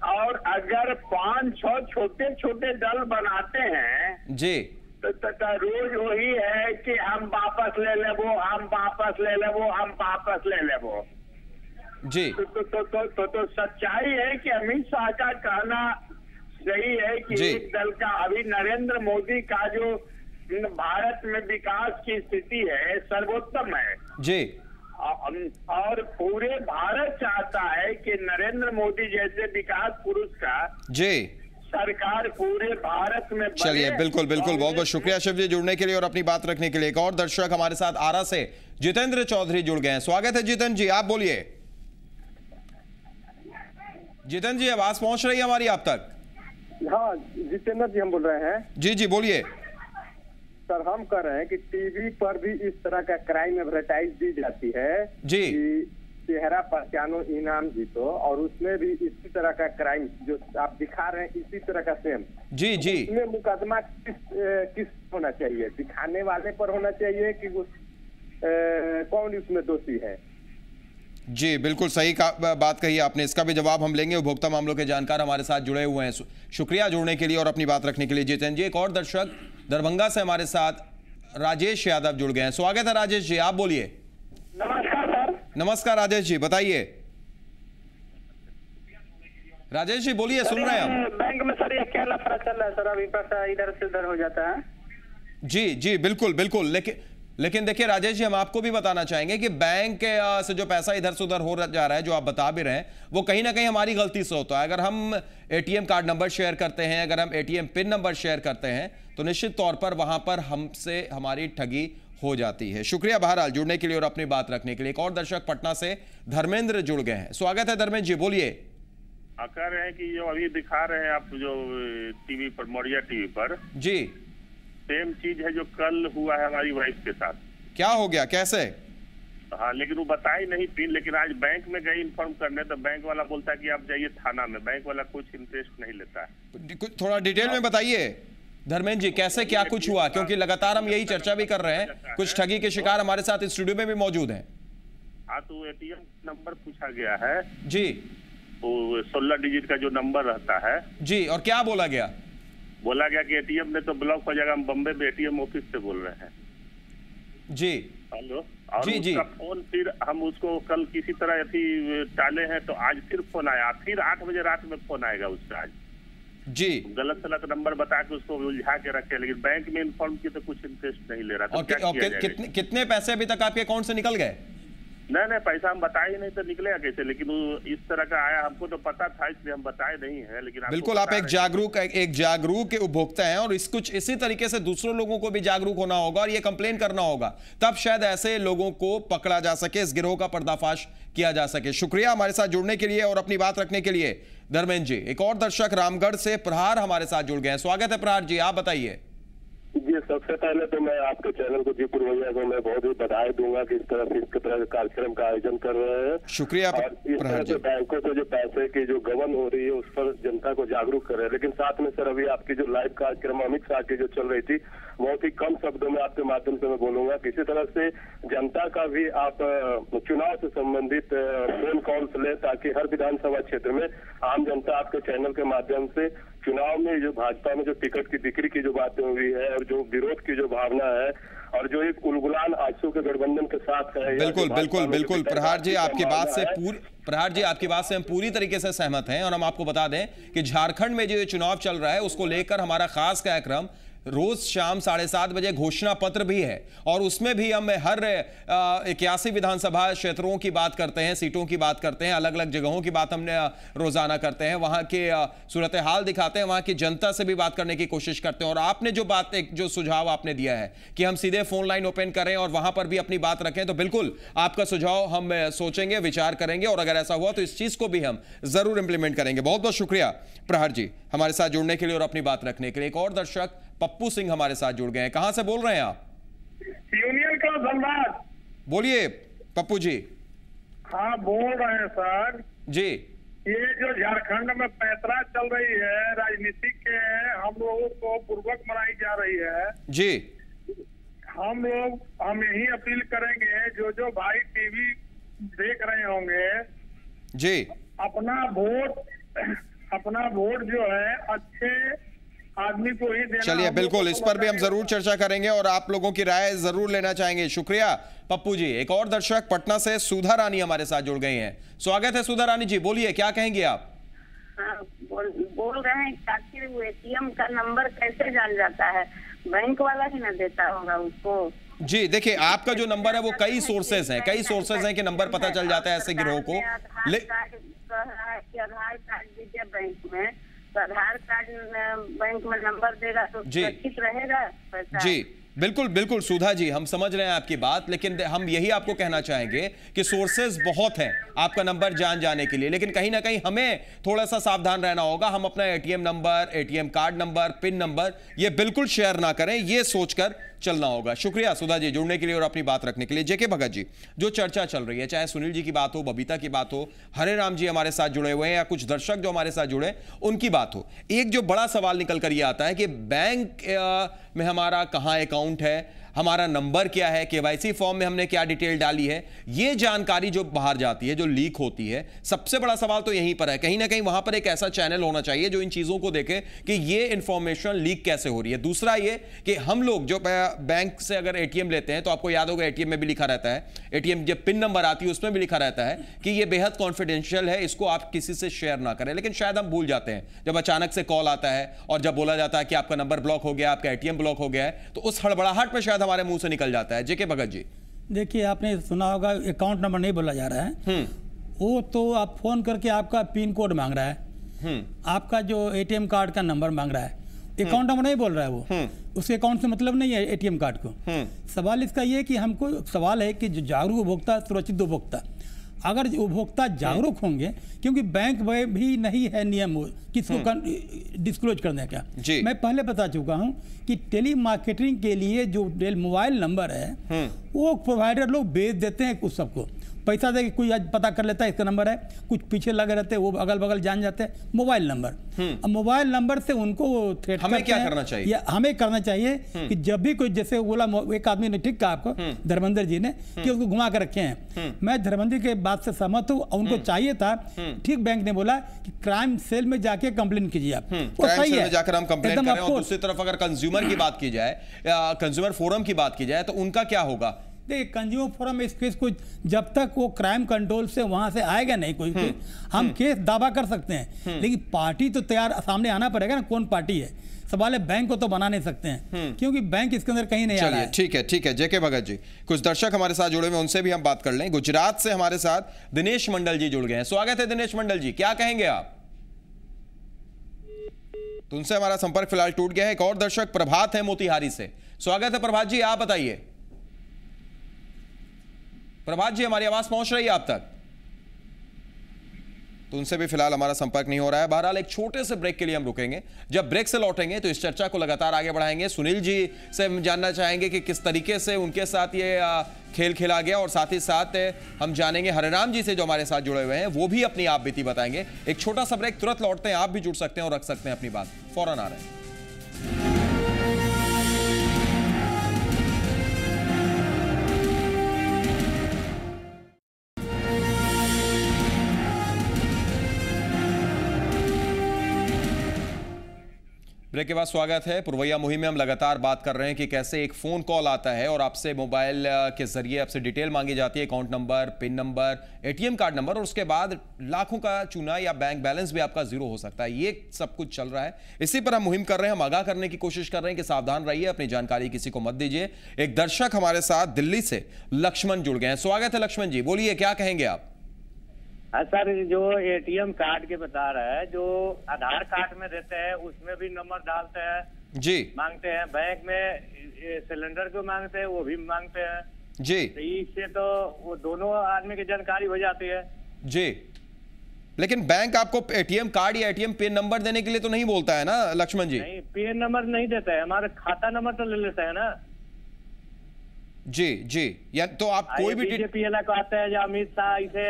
और अगर 5-6 छोटे छोटे दल बनाते हैं जी तो रोज वही है कि हम वापस ले लेबो, हम वापस ले लेबो, हम वापस ले लेबो जी। तो सच्चाई है कि अमित शाह का कहना सही है कि एक दल का, अभी नरेंद्र मोदी का जो भारत में विकास की स्थिति है सर्वोत्तम है जी, और पूरे भारत चाहता है कि नरेंद्र मोदी जैसे विकास पुरुष का जी सरकार पूरे भारत में बने। चलिए, बिल्कुल बिल्कुल, बहुत बहुत शुक्रिया शिव जी जुड़ने के लिए और अपनी बात रखने के लिए। एक और दर्शक हमारे साथ आरा से जितेंद्र चौधरी जुड़ गए हैं। स्वागत है जितेंद्र जी, आप बोलिए। जितेंद्र जी, आवाज पहुंच रही है हमारी आप तक? हाँ जितेंद्र जी हम बोल रहे हैं। जी जी बोलिए। सर हम कह रहे हैं कि टीवी पर भी इस तरह का क्राइम एडवर्टाइज दी जाती है जी कि चेहरा पहचानो इनाम जीतो, और उसमें भी इसी तरह का क्राइम जो आप दिखा रहे हैं इसी तरह का सेम जी जी इसमें मुकदमा किस होना चाहिए? दिखाने वाले पर होना चाहिए कि कौन इसमें दोषी है? जी बिल्कुल सही बात कही आपने। इसका भी जवाब हम लेंगे। उपभोक्ता मामलों के जानकार हमारे साथ जुड़े हुए हैं। शुक्रिया जुड़ने के लिए और अपनी बात रखने के लिए जितेंद्र जी। एक और दर्शक दरभंगा से हमारे साथ राजेश यादव जुड़ गए हैं। स्वागत है राजेश जी, आप बोलिए। नमस्कार सर। नमस्कार राजेश जी, बताइए। राजेश जी बोलिए, सुन रहे हैं हम। बैंक में सर ये क्या लफड़ा चल रहा है सर? अभी पैसा इधर से उधर हो जाता है। जी जी बिल्कुल बिल्कुल, लेकिन देखिए राजेश जी, हम आपको भी बताना चाहेंगे कि बैंक से जो पैसा इधर से उधर हो जा रहा है, जो आप बता भी रहे हैं, वो कहीं ना कहीं हमारी गलती से होता है। अगर हम एटीएम कार्ड नंबर शेयर करते हैं, अगर हम एटीएम पिन नंबर शेयर करते हैं, तो निश्चित तौर पर वहां पर हमसे हमारी ठगी हो जाती है। शुक्रिया बहरहाल जुड़ने के लिए और अपनी बात रखने के लिए। एक और दर्शक पटना से धर्मेंद्र जुड़ गए हैं। स्वागत है धर्मेंद्र जी, बोलिए। कह रहे हैं कि जो अभी दिखा रहे हैं आप जो टीवी पर, मौर्या टीवी पर, जी सेम चीज है जो कल हुआ है हमारी वाइफ के साथ। क्या हो गया, कैसे? हाँ, लेकिन वो बताई नहीं पिन, लेकिन आज बैंक में गई इन्फॉर्म करने, तो बैंक वाला बोलता है कि आप जाइए थाना में। बैंक वाला कुछ इंटरेस्ट नहीं लेता है। थोड़ा डिटेल में बताइए धर्मेंद्र जी, कैसे क्या कुछ हुआ, क्योंकि लगातार हम यही चर्चा भी कर रहे हैं। कुछ ठगी के शिकार हमारे साथ स्टूडियो में भी मौजूद हैं। हाँ, तो एटीएम नंबर पूछा गया है जी, वो 16 डिजिट का जो नंबर रहता है जी, और क्या बोला गया? बोला गया कि एटीएम में तो ब्लॉक हो जाएगा, हम बम्बे में एटीएम ऑफिस से बोल रहे हैं। जी हेलो, और जी, उसका फोन फिर हम उसको कल किसी तरह टाले हैं, तो आज फिर फोन आया, फिर 8 बजे रात में फोन आएगा उसका। आज जी गलत सलत नंबर बता के उसको उलझा के रखे, लेकिन बैंक में इन्फॉर्म किया तो कुछ इंटरेस्ट नहीं ले रहा। तो और कितने पैसे अभी तक आपके अकाउंट से निकल गए? नहीं, पैसा हम बताए ही नहीं तो निकलेगा कैसे? लेकिन वो इस तरह का आया, हमको तो पता था इसलिए हम बताए नहीं है। लेकिन बिल्कुल, आप एक जागरूक उपभोक्ता हैं और कुछ इसी तरीके से दूसरों लोगों को भी जागरूक होना होगा और ये कंप्लेन करना होगा, तब शायद ऐसे लोगों को पकड़ा जा सके, इस गिरोह का पर्दाफाश किया जा सके। शुक्रिया हमारे साथ जुड़ने के लिए और अपनी बात रखने के लिए धर्मेंद्र जी। एक और दर्शक रामगढ़ से प्रहार हमारे साथ जुड़ गए हैं। स्वागत है प्रहार जी, आप बताइए। जी, सबसे पहले तो मैं आपके चैनल को, जी भैया को मैं बहुत ही बधाई दूंगा कि इस तरह के कार्यक्रम का आयोजन कर रहे हैं। शुक्रिया और इस तरह से बैंकों से जो पैसे की जो गबन हो रही है उस पर जनता को जागरूक कर रहे हैं। लेकिन साथ में सर, अभी आपकी जो लाइव कार्यक्रम अमित शाह की जो चल रही थी, बहुत ही कम शब्दों में आपके माध्यम से मैं बोलूंगा, किसी तरह से जनता का भी आप चुनाव से संबंधित फोन कॉल्स लें, ताकि हर विधानसभा क्षेत्र में आम जनता आपके चैनल के माध्यम से चुनाव में जो भाजपा में जो टिकट की बिक्री की जो बातें हुई है और जो विरोध की जो भावना है और जो एक उलगुलान आजसू के गठबंधन के साथ है। बिल्कुल बिल्कुल बिल्कुल प्रहार जी, आपकी बात से हम पूरी तरीके से सहमत हैं। और हम आपको बता दें कि झारखंड में जो ये चुनाव चल रहा है उसको लेकर हमारा खास कार्यक्रम रोज शाम 7:30 बजे घोषणा पत्र भी है, और उसमें भी हम हर 81 विधानसभा क्षेत्रों की बात करते हैं, सीटों की बात करते हैं, अलग अलग जगहों की बात हमने रोजाना करते हैं, वहां के सूरत हाल दिखाते हैं, वहां की जनता से भी बात करने की कोशिश करते हैं। और आपने जो सुझाव आपने दिया है कि हम सीधे फोन लाइन ओपन करें और वहां पर भी अपनी बात रखें, तो बिल्कुल आपका सुझाव हम सोचेंगे, विचार करेंगे, और अगर ऐसा हुआ तो इस चीज को भी हम जरूर इंप्लीमेंट करेंगे। बहुत बहुत शुक्रिया प्रहार जी हमारे साथ जुड़ने के लिए और अपनी बात रखने के लिए। एक और दर्शक पप्पू सिंह हमारे साथ जुड़ गए हैं। कहां से बोल रहे हैं आप? यूनियन का धनबाद। बोलिए पप्पू जी। हाँ, बोल रहे हैं सर जी। ये जो झारखंड में पैतरा चल रही है राजनीतिक के, हम लोगों को पूर्वक मनाई जा रही है जी। हम यही अपील करेंगे, जो भाई टीवी देख रहे होंगे जी, अपना वोट जो है अच्छे आदमी को ही देना। चलिए बिल्कुल, इस पर भी हम जरूर चर्चा करेंगे और आप लोगों की राय जरूर लेना चाहेंगे। शुक्रिया पप्पू जी। एक और दर्शक पटना से सुधा रानी हमारे साथ जुड़ गई हैं। स्वागत है सुधा रानी जी, बोलिए क्या कहेंगी आप? हाँ, बोल रहे हैं आखिर वो एटीएम का नंबर कैसे जान जाता है? बैंक वाला ही ना देता होगा उसको। जी देखिए, आपका जो नंबर है वो कई सोर्सेज हैं कि नंबर पता चल जाता है ऐसे गिरोह को। आधार कार्ड दीजिए बैंक में, तो आधार कार्ड बैंक में नंबर देगा तो सुरक्षित रहेगा पैसा। जी बिल्कुल बिल्कुल सुधा जी, हम समझ रहे हैं आपकी बात, लेकिन हम यही आपको कहना चाहेंगे कि सोर्सेज बहुत हैं आपका नंबर जाने के लिए, लेकिन कहीं ना कहीं हमें थोड़ा सा सावधान रहना होगा। हम अपना ATM number, ATM card number, pin number ये बिल्कुल शेयर ना करें, ये सोचकर चलना होगा। शुक्रिया सुधा जी जुड़ने के लिए और अपनी बात रखने के लिए। जेके भगत जी, जो चर्चा चल रही है, चाहे सुनील जी की बात हो, बबीता की बात हो, हरे राम जी हमारे साथ जुड़े हुए हैं, या कुछ दर्शक जो हमारे साथ जुड़े उनकी बात हो, एक जो बड़ा सवाल निकल कर ये आता है कि बैंक में हमारा कहां अकाउंट है, हमारा नंबर क्या है, केवाईसी फॉर्म में हमने क्या डिटेल डाली है, ये जानकारी जो बाहर जाती है, जो लीक होती है, सबसे बड़ा सवाल तो यहीं पर है। कहीं ना कहीं वहां पर एक ऐसा चैनल होना चाहिए जो इन चीजों को देखे कि ये इंफॉर्मेशन लीक कैसे हो रही है। दूसरा ये कि हम लोग जो बैंक से अगर एटीएम लेते हैं तो आपको याद होगा एटीएम में भी लिखा रहता है, एटीएम जब पिन नंबर आती है उसमें भी लिखा रहता है कि ये बेहद कॉन्फिडेंशियल है, इसको आप किसी से शेयर ना करें। लेकिन शायद हम भूल जाते हैं जब अचानक से कॉल आता है और जब बोला जाता है कि आपका नंबर ब्लॉक हो गया, आपका एटीएम ब्लॉक हो गया है, तो उस हड़बड़ाहट में शायद हमारे मुंह से निकल जाता है। जेके भगत जी, देखिए आपने सुना होगा अकाउंट नंबर नहीं बोला जा रहा है, वो तो आप फोन करके आपका पिन कोड मांग रहा है, आपका जो एटीएम कार्ड का नंबर मांग रहा है, अकाउंट नंबर नहीं बोल रहा है वो, उसके अकाउंट से मतलब नहीं है एटीएम कार्ड को। सवाल इसका ये कि हमको सवाल है कि जो जागरूक उपभोक्ता सुरक्षित उपभोक्ता, अगर उपभोक्ता जागरूक होंगे, क्योंकि बैंक में भी नहीं है नियम किसको डिस्क्लोज करने का। मैं पहले बता चुका हूं कि टेली मार्केटिंग के लिए जो मोबाइल नंबर है वो प्रोवाइडर लोग बेच देते हैं कुछ सबको, पैसा दे के कोई आज पता कर लेता है इसका नंबर है, कुछ पीछे लगे रहते हैं वो अगल बगल जान जाते हैं मोबाइल नंबर। अब मोबाइल नंबर से उनको थ्रेट हमें क्या करना चाहिए? या हमें करना चाहिए कि जब भी कोई, जैसे बोला एक आदमी ने ठीक कहा आपको, धर्मेंद्र जी ने, कि उसको घुमा कर रखे हैं, मैं धर्मेंद्र के बात से सहमत हूँ। उनको चाहिए था, ठीक बैंक ने बोला कि क्राइम सेल में जाके कंप्लेन कीजिए आप, वो सही है, जाकर हम कंप्लेन करें। और दूसरी तरफ अगर कंज्यूमर की बात की जाए, कंज्यूमर फोरम की बात की जाए, तो उनका क्या होगा? देखिए कंज्यूमर फोरम इस केस को जब तक वो क्राइम कंट्रोल से वहां से आएगा नहीं कोई हम केस दावा कर सकते हैं, लेकिन पार्टी तो तैयार सामने आना पड़ेगा ना, कौन पार्टी है। सवाल है बैंक को तो बना नहीं सकते हैं, क्योंकि बैंक इसके अंदर कहीं नहीं आ रहा है। ठीक है जेके भगत जी, कुछ दर्शक हमारे साथ जुड़े हुए, उनसे भी हम बात कर लें। गुजरात से हमारे साथ दिनेश मंडल जी जुड़ गए हैं। स्वागत है दिनेश मंडल जी, क्या कहेंगे आप? तो उनसे हमारा संपर्क फिलहाल टूट गया है। एक और दर्शक प्रभात है मोतिहारी से, स्वागत है प्रभात जी, आप बताइए। प्रभात जी हमारी आवाज पहुंच रही है आप तक? तो उनसे भी फिलहाल हमारा संपर्क नहीं हो रहा है। बहरहाल एक छोटे से ब्रेक के लिए हम रुकेंगे, जब ब्रेक से लौटेंगे तो इस चर्चा को लगातार आगे बढ़ाएंगे। सुनील जी से हम जानना चाहेंगे कि किस तरीके से उनके साथ ये खेल खेला गया, और साथ ही साथ हम जानेंगे हरिराम जी से जो हमारे साथ जुड़े हुए हैं, वो भी अपनी आप बीती बताएंगे। एक छोटा सा ब्रेक, तुरंत लौटते हैं, आप भी जुड़ सकते हैं और रख सकते हैं अपनी बात, फौरन आ रहे हैं। ब्रेक के बाद स्वागत है। पुरवैया मुहिम में हम लगातार बात कर रहे हैं कि कैसे एक फोन कॉल आता है और आपसे मोबाइल के जरिए आपसे डिटेल मांगी जाती है, account number, pin number, ATM card number, और उसके बाद लाखों का चूना या बैंक बैलेंस भी आपका जीरो हो सकता है। ये सब कुछ चल रहा है, इसी पर हम मुहिम कर रहे हैं, हम आगाह करने की कोशिश कर रहे हैं कि सावधान रहिए, अपनी जानकारी किसी को मत दीजिए। एक दर्शक हमारे साथ दिल्ली से लक्ष्मण जुड़ गए हैं। स्वागत है लक्ष्मण जी, बोलिए क्या कहेंगे आप? सर जो एटीएम कार्ड के बता रहे हैं, जो आधार कार्ड में देते हैं उसमें भी नंबर डालते हैं जी, मांगते हैं, बैंक में सिलेंडर को मांगते हैं वो भी मांगते हैं जी, तो इससे तो वो दोनों आदमी की जानकारी हो जाती है जी। लेकिन बैंक आपको एटीएम कार्ड या एटीएम पिन नंबर देने के लिए तो नहीं बोलता है ना लक्ष्मण जी? नहीं, पिन नंबर नहीं देता है, हमारा खाता नंबर तो ले लेता है ना। जी जी, या तो आप कोई भी बीजेपी को आता है, या अमित शाह इसे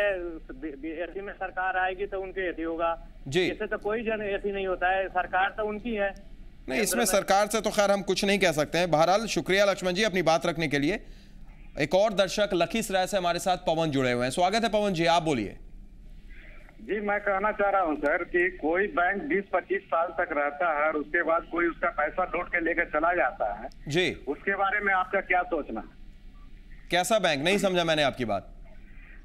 ऐसी में सरकार आएगी तो उनके ऐसी होगा जी, इससे तो कोई जन ऐसी नहीं होता है, सरकार तो उनकी है। नहीं, इसमें सरकार से तो खैर हम कुछ नहीं कह सकते हैं। बहरहाल शुक्रिया लक्ष्मण जी अपनी बात रखने के लिए। एक और दर्शक लखीसराय से हमारे साथ पवन जुड़े हुए हैं। स्वागत है पवन जी, आप बोलिए। जी मैं कहना चाह रहा हूं सर कि कोई बैंक 20-25 साल तक रहता है और उसके बाद कोई उसका पैसा लौट के लेकर चला जाता है जी, उसके बारे में आपका क्या सोचना? कैसा बैंक? नहीं समझा मैंने आपकी बात।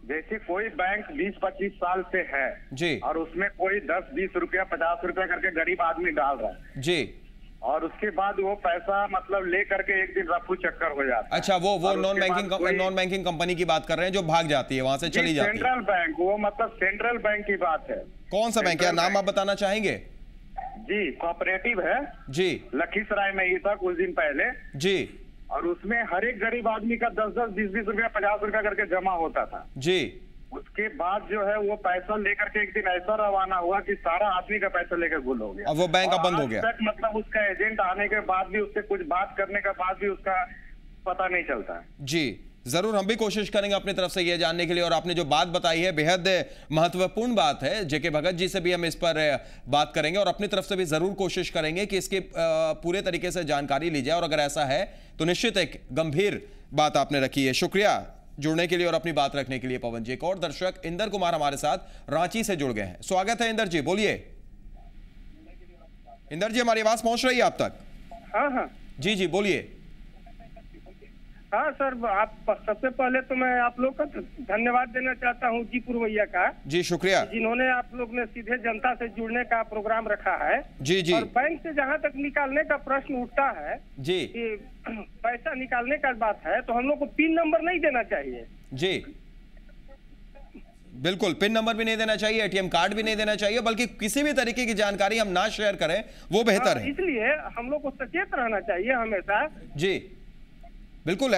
जैसे कोई बैंक 20-25 साल से है जी, और उसमें कोई 10-20 रुपया 50 रुपया करके गरीब आदमी डाल रहा है जी, और उसके बाद वो पैसा मतलब ले करके एक दिन रफू चक्कर हो जाता है। अच्छा, वो नॉन बैंकिंग कंपनी की बात कर रहे हैं जो भाग जाती है, वहां से चली जाती है। सेंट्रल बैंक, वो मतलब सेंट्रल बैंक की बात है। कौन सा बैंक है, नाम आप बताना चाहेंगे? जी, कोऑपरेटिव है जी, लखीसराय में ही था कुछ दिन पहले जी। और उसमें हर एक गरीब आदमी का 10-10, 20-20 रुपया, 50 रुपया करके जमा होता था जी। उसके बाद जो है वो पैसा लेकर के एक दिन ऐसा रवाना हुआ कि सारा आदमी का पैसा लेकर गुल हो गया। अब वो बैंक बंद हो गया। मतलब उसका एजेंट आने के बाद भी, उससे कुछ बात करने के बाद भी उसका पता नहीं चलता है जी। जरूर हम भी कोशिश करेंगे अपनी तरफ से ये जानने के लिए, और आपने जो बात बताई है बेहद महत्वपूर्ण बात है। जेके भगत जी से भी हम इस पर बात करेंगे और अपनी तरफ से भी जरूर कोशिश करेंगे कि इसके पूरे तरीके से जानकारी ली जाए, और अगर ऐसा है तो निश्चित एक गंभीर बात आपने रखी है। शुक्रिया जुड़ने के लिए और अपनी बात रखने के लिए पवन जी। एक और दर्शक इंदर कुमार हमारे साथ रांची से जुड़ गए हैं। स्वागत है इंदर जी, बोलिए। इंदर जी, हमारी आवाज पहुंच रही है आप तक? हाँ जी जी, बोलिए। हाँ सर, आप सबसे पहले तो मैं आप लोग का धन्यवाद देना चाहता हूँ जी पुरवैया का। जी शुक्रिया। जिन्होंने आप लोग ने सीधे जनता से जुड़ने का प्रोग्राम रखा है जी जी। और बैंक से जहाँ तक निकालने का प्रश्न उठता है जी, कि पैसा निकालने का बात है, तो हम लोग को पिन नंबर नहीं देना चाहिए जी। बिल्कुल, पिन नंबर भी नहीं देना चाहिए, एटीएम कार्ड भी नहीं देना चाहिए, बल्कि किसी भी तरीके की जानकारी हम ना शेयर करें वो बेहतर है। इसलिए हम लोग को सचेत रहना चाहिए हमेशा जी। बिल्कुल,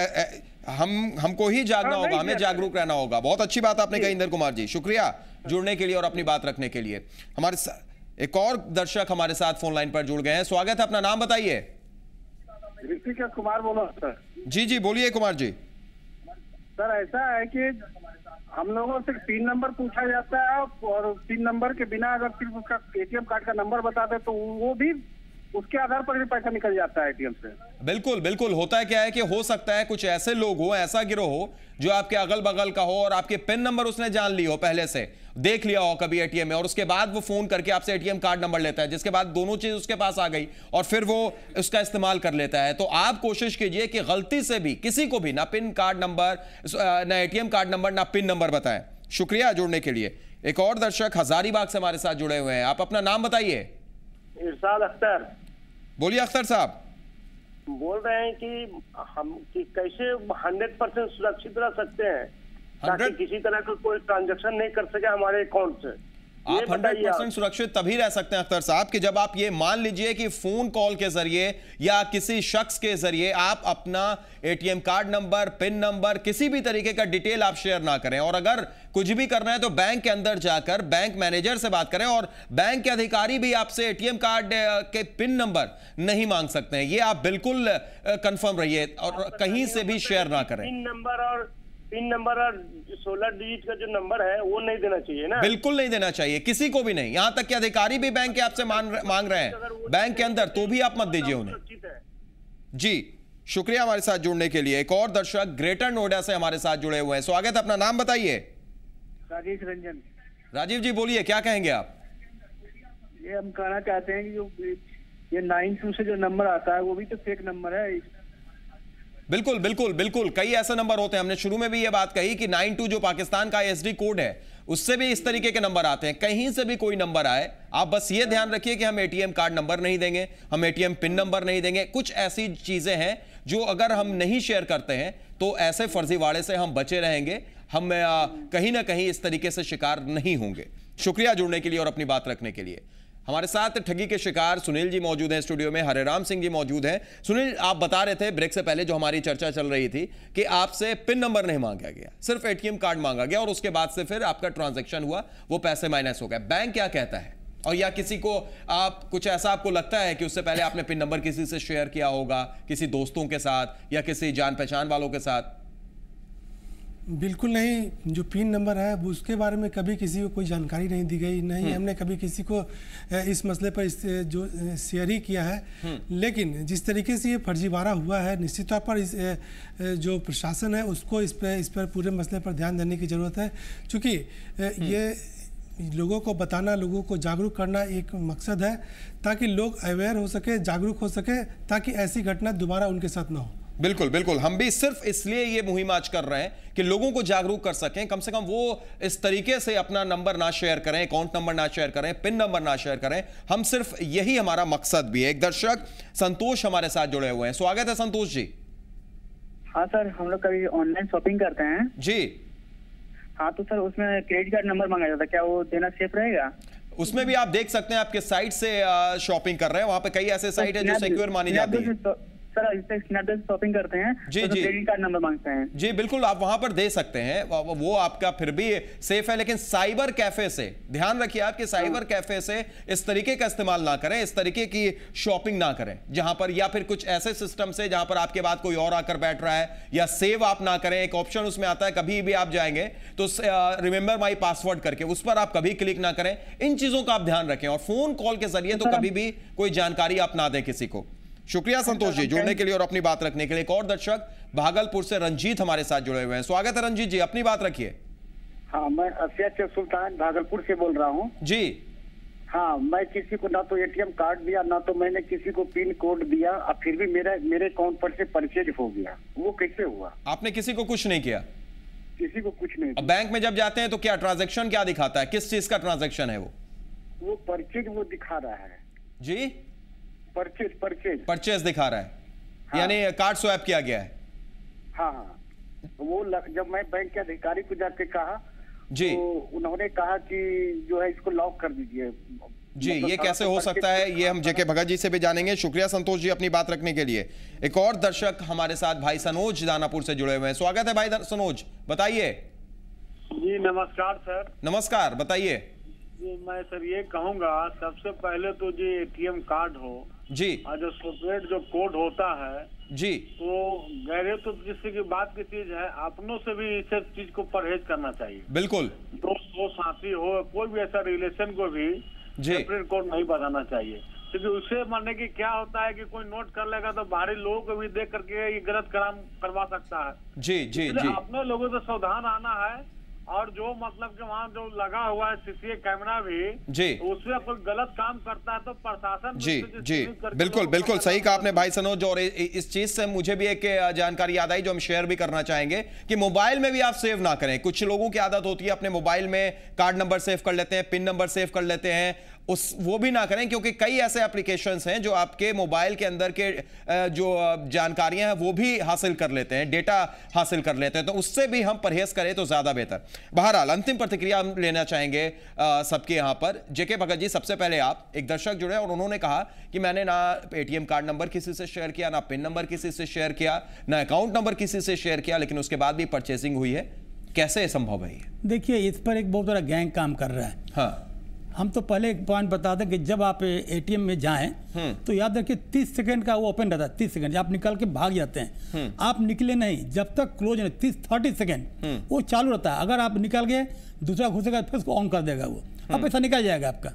हमको ही जागना होगा, हमें जागरूक रहना होगा। बहुत अच्छी बात आपने कही इंदर कुमार जी, शुक्रिया जुड़ने के लिए और अपनी बात रखने के लिए। हमारे एक और दर्शक हमारे साथ फोन लाइन पर जुड़ गए हैं। स्वागत है, अपना नाम बताइए। ऋषिक कुमार बोलो सर। जी जी, बोलिए कुमार जी। सर ऐसा है कि हम लोगों से पिन नंबर पूछा जाता है, और पिन नंबर के बिना अगर सिर्फ उसका एटीएम कार्ड का नंबर बता दे तो वो भी उसके आधार पर भी पैसा निकल जाता है एटीएम से। बिल्कुल बिल्कुल, होता है क्या है कि हो सकता है कुछ ऐसे लोग हो, ऐसा गिरोह हो जो आपके अगल बगल का हो और आपके पिन नंबर उसने जान ली हो, पहले से देख लिया हो कभी एटीएम में, और उसके बाद वो फोन करके आपसे एटीएम कार्ड नंबर लेता है, जिसके बाद दोनों चीज उसके पास आ गई और फिर वो उसका इस्तेमाल कर लेता है। तो आप कोशिश कीजिए कि गलती से भी किसी को भी ना पिन कार्ड नंबर, ना एटीएम कार्ड नंबर, ना पिन नंबर बताएं। शुक्रिया जुड़ने के लिए। एक और दर्शक हजारीबाग से हमारे साथ जुड़े हुए हैं, आप अपना नाम बताइए। इरशाद अख्तर। बोलिए अख्तर साहब। बोल रहे हैं कि कैसे 100% सुरक्षित रह सकते हैं ताकि किसी तरह का कोई ट्रांजैक्शन नहीं कर सके हमारे अकाउंट से। आप 100% सुरक्षित तभी रह सकते हैं अख्तर साहब कि जब आप ये मान लीजिए कि फोन कॉल के जरिए या किसी शख्स के जरिए आप अपना ATM card number, pin number, किसी भी तरीके का डिटेल आप शेयर ना करें, और अगर कुछ भी करना है तो बैंक के अंदर जाकर बैंक मैनेजर से बात करें, और बैंक के अधिकारी भी आपसे एटीएम कार्ड के पिन नंबर नहीं मांग सकते हैं। ये आप बिल्कुल कंफर्म रहिए और कहीं से भी शेयर ना करें। पिन नंबर और 16 डिजिट का जो नंबर है वो नहीं देना चाहिए ना? बिल्कुल नहीं देना चाहिए, किसी को भी नहीं। यहां तक कि अधिकारी भी बैंक के आपसे मांग रहे हैं बैंक के अंदर, तो भी आप मत दीजिए उन्हें। जी शुक्रिया हमारे साथ जुड़ने के लिए। एक और दर्शक ग्रेटर नोएडा से हमारे साथ जुड़े हुए हैं। स्वागत है, अपना नाम बताइए। राजेश रंजन। राजीव जी बोलिए, क्या कहेंगे आप? ये हम कहना चाहते हैं कि जो ये 92 से जो नंबर आता है वो भी तो फेक नंबर है। बिल्कुल बिल्कुल बिल्कुल, कई ऐसे नंबर होते हैं। हमने शुरू में भी ये बात कही कि 92 जो पाकिस्तान का ISD कोड है उससे भी इस तरीके के नंबर आते हैं। कहीं से भी कोई नंबर आए, आप बस ये ध्यान रखिए कि हम एटीएम कार्ड नंबर नहीं देंगे, हम एटीएम पिन नंबर नहीं देंगे। कुछ ऐसी चीजें हैं जो अगर हम नहीं शेयर करते हैं तो ऐसे फर्जीवाड़े से हम बचे रहेंगे, हम कहीं ना कहीं इस तरीके से शिकार नहीं होंगे। शुक्रिया जुड़ने के लिए और अपनी बात रखने के लिए। हमारे साथ ठगी के शिकार सुनील जी मौजूद हैं स्टूडियो में, हरेराम सिंह जी मौजूद हैं। सुनील, आप बता रहे थे ब्रेक से पहले जो हमारी चर्चा चल रही थी कि आपसे पिन नंबर नहीं मांगा गया, सिर्फ एटीएम कार्ड मांगा गया और उसके बाद से फिर आपका ट्रांजैक्शन हुआ, वो पैसे माइनस हो गए। बैंक क्या कहता है? और या किसी को आप कुछ ऐसा आपको लगता है कि उससे पहले आपने पिन नंबर किसी से शेयर किया होगा, किसी दोस्तों के साथ या किसी जान पहचान वालों के साथ? बिल्कुल नहीं, जो पिन नंबर है वो उसके बारे में कभी किसी को कोई जानकारी नहीं दी गई, नहीं हमने कभी किसी को इस मसले पर जो शेयर ही किया है। लेकिन जिस तरीके से ये फर्जीवाड़ा हुआ है, निश्चित तौर पर इस जो प्रशासन है उसको इस पर पूरे मसले पर ध्यान देने की ज़रूरत है, क्योंकि ये लोगों को बताना, लोगों को जागरूक करना एक मकसद है ताकि लोग अवेयर हो सके, जागरूक हो सके, ताकि ऐसी घटना दोबारा उनके साथ ना हो। बिल्कुल बिल्कुल, हम भी सिर्फ इसलिए ये मुहिम आज कर रहे हैं कि लोगों को जागरूक कर सकें, कम से कम वो इस तरीके से अपना नंबर ना शेयर करें, अकाउंट नंबर ना शेयर करें, पिन नंबर ना शेयर करें। हम सिर्फ यही हमारा मकसद भी है। एक दर्शक संतोष हमारे साथ जुड़े हुए हैं, स्वागत है संतोष जी। हाँ सर, हम लोग कभी ऑनलाइन शॉपिंग करते हैं जी। हाँ तो सर उसमें क्रेडिट कार्ड नंबर मांगा जाता है, क्या वो देना सेफ रहेगा? उसमें भी आप देख सकते हैं आपके साइट से शॉपिंग कर रहे हैं, वहां पे कई ऐसे साइट है जो सिक्योर मानी जाती है। सर इससे स्नैपडील से शॉपिंग करते हैं जी तो जी, क्रेडिट कार्ड नंबर मांगते हैं। जी बिल्कुल, आप वहां पर दे सकते हैं, वो आपका फिर भी सेफ है। लेकिन साइबर कैफे से ध्यान रखिए आप कि साइबर कैफे से इस तरीके का इस्तेमाल ना करें, इस तरीके की शॉपिंग ना करें जहां पर, या फिर कुछ ऐसे सिस्टम से जहां पर आपके बाद कोई और आकर बैठ रहा है, या सेव आप ना करें। एक ऑप्शन उसमें आता है, कभी भी आप जाएंगे तो रिमेंबर माई पासवर्ड करके, उस पर आप कभी क्लिक ना करें। इन चीजों का आप ध्यान रखें, और फोन कॉल के जरिए तो कभी भी कोई जानकारी आप ना दें किसी को। शुक्रिया संतोष जी जुड़ने के लिए और अपनी बात रखने के लिए। एक और दर्शक भागलपुर से रंजीत हमारे साथ जुड़े हुए हैं, स्वागत है रंजीत जी, अपनी बात रखिए। हाँ, मैं असियाच सुल्तान भागलपुर से बोल रहा हूँ जी। हाँ, मैं किसी को ना तो एटीएम कार्ड दिया, ना तो मैंने किसी को पिन कोड दिया, और फिर भी मेरे अकाउंट पर से परचेज हो गया। वो कैसे हुआ? आपने किसी को कुछ नहीं किया? किसी को कुछ नहीं। अब बैंक में जब जाते हैं तो क्या ट्रांजैक्शन क्या दिखाता है, किस चीज का ट्रांजैक्शन है? वो परचेज वो दिखा रहा है जी, परचेज दिखा रहा है। हाँ। यानी कार्ड स्वैप किया गया है। हाँ, वो जब मैं बैंक के अधिकारी को जाके कहा जी, तो उन्होंने कहा कि जो है इसको लॉक कर दीजिए। जी, ये कैसे हो सकता है, ये हम जेके भगत जी से भी जानेंगे। शुक्रिया संतोष जी अपनी बात रखने के लिए। एक और दर्शक हमारे साथ भाई सनोज दानापुर से जुड़े हुए हैं, स्वागत है भाई सनोज, बताइए। जी नमस्कार सर। नमस्कार, बताइए। मैं सर ये कहूंगा, सबसे पहले तो जो एटीएम कार्ड हो जी, और जो सेपरेट जो कोड होता है जी, तो गैर तो जिससे की बात की चीज है, अपनों से भी इस चीज को परहेज करना चाहिए। बिल्कुल, दोस्त हो, साथी हो, कोई भी ऐसा रिलेशन को भी सेपरेट कोड नहीं बताना चाहिए, क्योंकि उससे मानने की क्या होता है कि कोई नोट कर लेगा तो बाहरी लोगों को भी देख करके ये गलत काम करवा सकता है। जी जी जी, अपने लोगों से सावधान आना है, और जो मतलब कि वहाँ जो लगा हुआ है सीसीटीवी कैमरा भी जी, उसमें कोई गलत काम करता है तो प्रशासन जी जी बिल्कुल बिल्कुल सही कहा आपने भाई सनोज। और इस चीज से मुझे भी एक जानकारी याद आई जो हम शेयर भी करना चाहेंगे कि मोबाइल में भी आप सेव ना करें। कुछ लोगों की आदत होती है अपने मोबाइल में कार्ड नंबर सेव कर लेते हैं, पिन नंबर सेव कर लेते हैं, वो भी ना करें, क्योंकि कई ऐसे एप्लीकेशंस हैं जो आपके मोबाइल के अंदर के जो जानकारियां हैं वो भी हासिल कर लेते हैं, डेटा हासिल कर लेते हैं, तो उससे भी हम परहेज करें तो ज्यादा बेहतर। बहरहाल अंतिम प्रतिक्रिया हम लेना चाहेंगे सबके यहां पर। जेके भगत जी, सबसे पहले आप, एक दर्शक जुड़े और उन्होंने कहा कि मैंने ना एटीएम कार्ड नंबर किसी से शेयर किया, ना पिन नंबर किसी से शेयर किया, ना अकाउंट नंबर किसी से शेयर किया, लेकिन उसके बाद भी परचेसिंग हुई है। कैसे संभव है? देखिए, इस पर एक बहुत बड़ा गैंग काम कर रहा है। हाँ, हम तो पहले एक पॉइंट बता दें कि जब आप एटीएम में जाएं तो याद रखिए 30 सेकंड का वो ओपन रहता है, 30 सेकंड आप निकल के भाग जाते हैं, आप निकले नहीं जब तक क्लोज नहीं, 30 सेकंड वो चालू रहता है। अगर आप निकल गए, दूसरा घुसेगा फिर उसको ऑन कर देगा, वो अब पैसा निकल जाएगा आपका।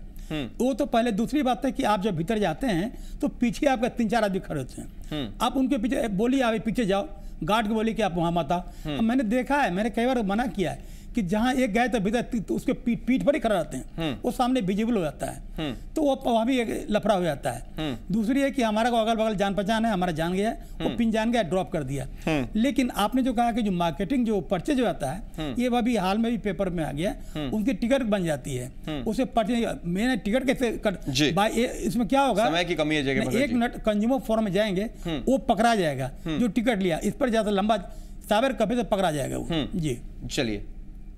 वो तो पहले। दूसरी बात है कि आप जब भीतर जाते हैं तो पीछे आपका 3-4 आदमी खड़े होते हैं, आप उनके पीछे बोलिए आप पीछे जाओ, गार्ड को बोलिए कि आप वहां मत आओ। मैंने देखा है, मैंने कई बार मना किया है कि जहां एक गए तो भीतर तो उसके पीठ पर ही खड़ा रहते हैं, वो सामने विजिबल हो जाता है, तो वो वहां भी एक लफड़ा हो जाता है। दूसरी है कि हमारा को अगल बगल जान पहचान है, हमारा जान गया, वो पिन जान गया, ड्रॉप कर दिया। लेकिन आपने जो कहा कि जो मार्केटिंग जो परचेज होता है, ये अभी हाल में भी पेपर में आ गया, उनकी टिकट बन जाती है, उसे परचेज मैंने टिकट कैसे भाई, इसमें क्या होगा, समय की कमी है, 1 मिनट कंज्यूमर फोरम में जाएंगे, वो पकड़ा जाएगा जो टिकट लिया, इस पर ज्यादा लंबा साइबर कैफे से पकड़ा जाएगा वो। जी चलिए,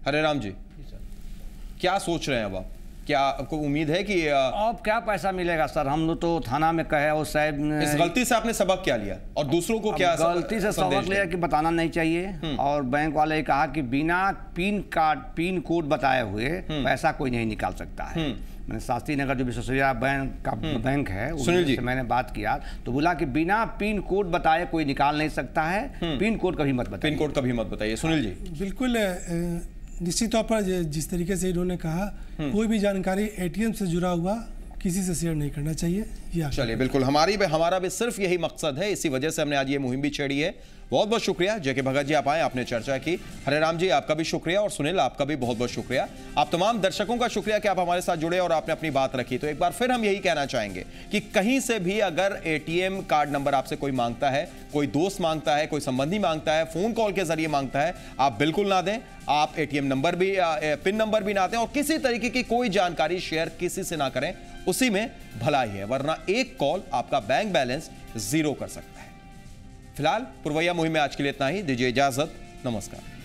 हरे राम जी, क्या सोच रहे हैं अब आप? क्या आपको उम्मीद है कि अब क्या पैसा मिलेगा सर? हम लोग तो थाना में कहे और साहब इस गलती से आपने सबक क्या लिया और दूसरों को क्या गलती से सबक लिया कि बताना नहीं चाहिए, और बैंक वाले ने कहा कि बिना पिन कोड बताए हुए पैसा कोई नहीं निकाल सकता है। मैंने शास्त्री नगर जो विश्वविद्यालय बैंक है उससे मैंने बात किया तो बोला कि बिना पिन कोड बताए कोई निकाल नहीं सकता है, पिन कोड कभी मत बताइए। पिन कोड कभी मत बताइए। सुनील जी, बिल्कुल निश्चित तौर पर जिस तरीके से इन्होंने कहा, कोई भी जानकारी एटीएम से जुड़ा हुआ किसी से शेयर नहीं करना चाहिए। चलिए बिल्कुल, हमारा भी सिर्फ यही मकसद है, इसी वजह से हमने आज ये मुहिम भी छेड़ी है। बहुत बहुत शुक्रिया जेके भगत जी, आप आए, आपने चर्चा की। हरे राम जी आपका भी शुक्रिया, और सुनील आपका भी बहुत बहुत शुक्रिया। आप तमाम दर्शकों का शुक्रिया कि आप हमारे साथ जुड़े और आपने अपनी बात रखी। तो एक बार फिर हम यही कहना चाहेंगे कि कहीं से भी अगर एटीएम कार्ड नंबर आपसे कोई मांगता है, कोई दोस्त मांगता है, कोई संबंधी मांगता है, फोन कॉल के जरिए मांगता है, आप बिल्कुल ना दें। आप एटीएम नंबर भी, पिन नंबर भी ना दें, और किसी तरीके की कोई जानकारी शेयर किसी से ना करें, उसी में भलाई है, वरना एक कॉल आपका बैंक बैलेंस जीरो कर सकता है। फिलहाल पुरवैया मुहिम में आज के लिए इतना ही। दीजिए इजाजत, नमस्कार।